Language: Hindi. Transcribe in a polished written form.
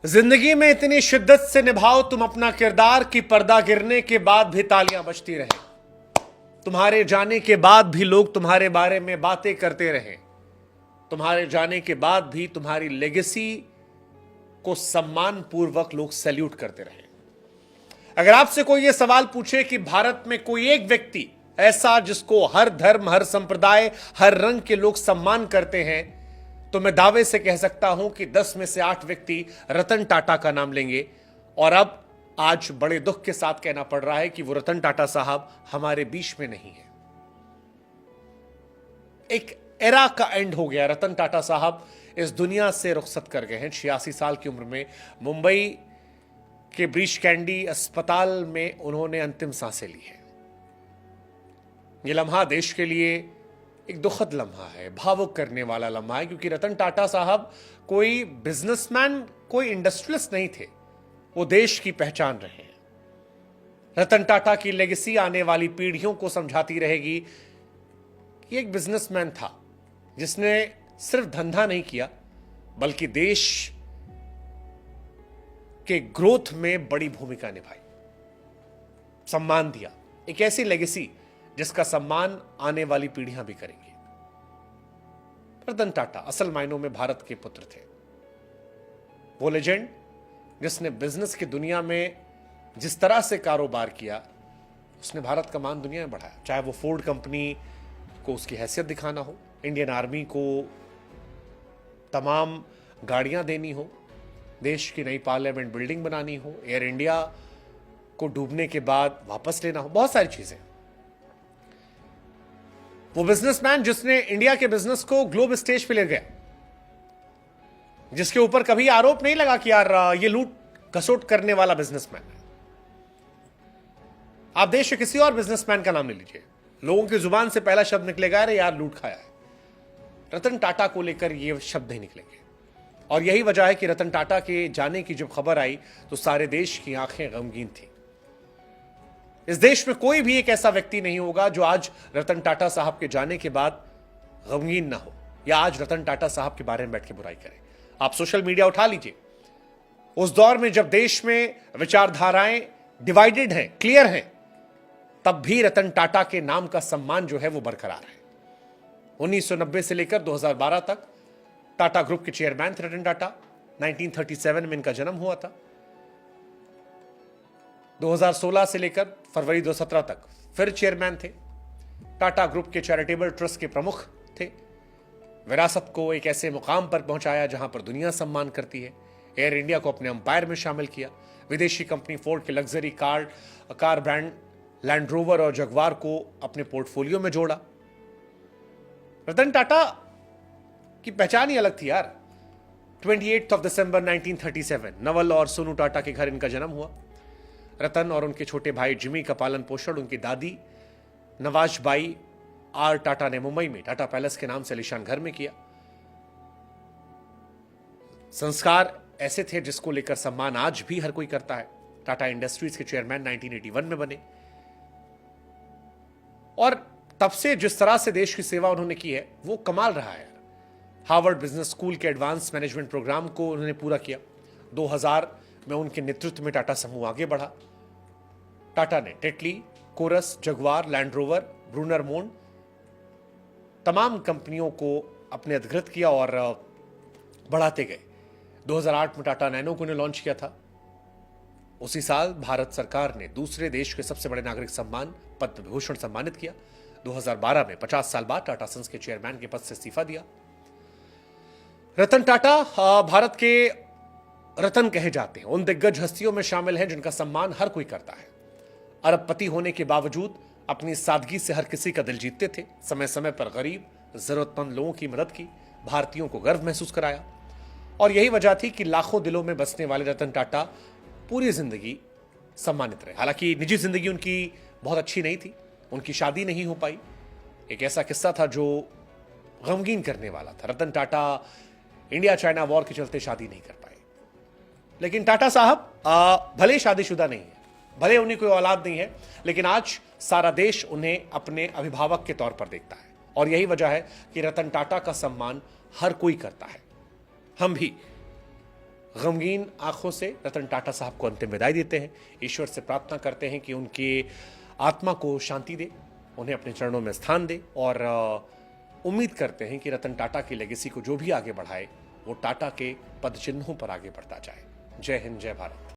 जिंदगी में इतनी शिद्दत से निभाओ तुम अपना किरदार कि पर्दा गिरने के बाद भी तालियां बजती रहे। तुम्हारे जाने के बाद भी लोग तुम्हारे बारे में बातें करते रहे। तुम्हारे जाने के बाद भी तुम्हारी लेगेसी को सम्मान पूर्वक लोग सैल्यूट करते रहे। अगर आपसे कोई यह सवाल पूछे कि भारत में कोई एक व्यक्ति ऐसा जिसको हर धर्म, हर संप्रदाय, हर रंग के लोग सम्मान करते हैं, तो मैं दावे से कह सकता हूं कि 10 में से 8 व्यक्ति रतन टाटा का नाम लेंगे। और अब आज बड़े दुख के साथ कहना पड़ रहा है कि वो रतन टाटा साहब हमारे बीच में नहीं है। एक एरा का एंड हो गया। रतन टाटा साहब इस दुनिया से रुखसत कर गए हैं 86 साल की उम्र में। मुंबई के ब्रीच कैंडी अस्पताल में उन्होंने अंतिम सांसें ली है। यह लम्हा देश के लिए एक दुखद लम्हा है, भावुक करने वाला लम्हा है, क्योंकि रतन टाटा साहब कोई बिजनेसमैन, कोई इंडस्ट्रियलिस्ट नहीं थे, वो देश की पहचान रहे हैं। रतन टाटा की लेगेसी आने वाली पीढ़ियों को समझाती रहेगी कि एक बिजनेसमैन था जिसने सिर्फ धंधा नहीं किया बल्कि देश के ग्रोथ में बड़ी भूमिका निभाई, सम्मान दिया। एक ऐसी लेगेसी जिसका सम्मान आने वाली पीढ़ियां भी करेंगी। रतन टाटा असल मायनों में भारत के पुत्र थे। वो लेजेंड जिसने बिजनेस की दुनिया में जिस तरह से कारोबार किया, उसने भारत का मान दुनिया में बढ़ाया। चाहे वो फोर्ड कंपनी को उसकी हैसियत दिखाना हो, इंडियन आर्मी को तमाम गाड़ियां देनी हो, देश की नई पार्लियामेंट बिल्डिंग बनानी हो, एयर इंडिया को डूबने के बाद वापस लेना हो, बहुत सारी चीजें। वो बिजनेसमैन जिसने इंडिया के बिजनेस को ग्लोब स्टेज पे ले गया, जिसके ऊपर कभी आरोप नहीं लगा कि यार ये लूट घसोट करने वाला बिजनेसमैन है। आप देश के किसी और बिजनेसमैन का नाम ले लीजिए, लोगों की जुबान से पहला शब्द निकलेगा अरे यार लूट खाया है। रतन टाटा को लेकर ये शब्द नहीं निकलेंगे। और यही वजह है कि रतन टाटा के जाने की जब खबर आई तो सारे देश की आंखें गमगीन थी। इस देश में कोई भी एक ऐसा व्यक्ति नहीं होगा जो आज रतन टाटा साहब के जाने के बाद गमगीन ना हो या आज रतन टाटा साहब के बारे में बैठ के बुराई करे। आप सोशल मीडिया उठा लीजिए, उस दौर में जब देश में विचारधाराएं डिवाइडेड हैं, क्लियर हैं, तब भी रतन टाटा के नाम का सम्मान जो है वो बरकरार है। 1990 से लेकर 2012 तक टाटा ग्रुप के चेयरमैन थे रतन टाटा। 1937 में इनका जन्म हुआ था। 2016 से लेकर फरवरी 2017 तक फिर चेयरमैन थे। टाटा ग्रुप के चैरिटेबल ट्रस्ट के प्रमुख थे। विरासत को एक ऐसे मुकाम पर पहुंचाया जहां पर दुनिया सम्मान करती है। एयर इंडिया को अपने अंपायर में शामिल किया। विदेशी कंपनी फोर्ड के luxury car brand land rover और जगवार को अपने पोर्टफोलियो में जोड़ा। रतन टाटा की पहचान ही अलग थी यार। 28 दिसंबर 1937 नवल और सोनू टाटा के घर इनका जन्म हुआ। रतन और उनके छोटे भाई जिमी का पालन पोषण उनकी दादी नवाजबाई आर टाटा ने मुंबई में टाटा पैलेस के नाम से आलीशान घर में किया। संस्कार ऐसे थे जिसको लेकर सम्मान आज भी हर कोई करता है। टाटा इंडस्ट्रीज के चेयरमैन 1981 में बने और तब से जिस तरह से देश की सेवा उन्होंने की है वो कमाल रहा है। हार्वर्ड बिजनेस स्कूल के एडवांस मैनेजमेंट प्रोग्राम को उन्होंने पूरा किया। 2000 में उनके नेतृत्व में टाटा समूह आगे बढ़ा। टाटा ने Tetley, Corus, Jaguar, Land Rover, Brunner Mond तमाम कंपनियों को अपने अधिकृत किया और बढ़ाते गए। 2008 में टाटा नैनो को लॉन्च किया था। उसी साल भारत सरकार ने दूसरे देश के सबसे बड़े नागरिक सम्मान पद्म विभूषण सम्मानित किया। 2012 में 50 साल बाद टाटा सन्स के चेयरमैन के पद से इस्तीफा दिया। रतन टाटा भारत के रतन कहे जाते हैं, उन दिग्गज हस्तियों में शामिल हैं जिनका सम्मान हर कोई करता है। अरबपति होने के बावजूद अपनी सादगी से हर किसी का दिल जीतते थे। समय समय पर गरीब, जरूरतमंद लोगों की मदद की, भारतीयों को गर्व महसूस कराया। और यही वजह थी कि लाखों दिलों में बसने वाले रतन टाटा पूरी जिंदगी सम्मानित रहे। हालांकि निजी जिंदगी उनकी बहुत अच्छी नहीं थी, उनकी शादी नहीं हो पाई। एक ऐसा किस्सा था जो गमगीन करने वाला था। Ratan Tata India China war के चलते शादी नहीं कर पाए। लेकिन टाटा साहब भले शादीशुदा नहीं है, भले उन्हें कोई औलाद नहीं है, लेकिन आज सारा देश उन्हें अपने अभिभावक के तौर पर देखता है। और यही वजह है कि रतन टाटा का सम्मान हर कोई करता है। हम भी गमगीन आंखों से रतन टाटा साहब को अंतिम विदाई देते हैं। ईश्वर से प्रार्थना करते हैं कि उनकी आत्मा को शांति दे, उन्हें अपने चरणों में स्थान दे, और उम्मीद करते हैं कि रतन टाटा की लेगेसी को जो भी आगे बढ़ाए वो टाटा के पद चिन्हों पर आगे बढ़ता जाए। जय हिंद, जय भारत।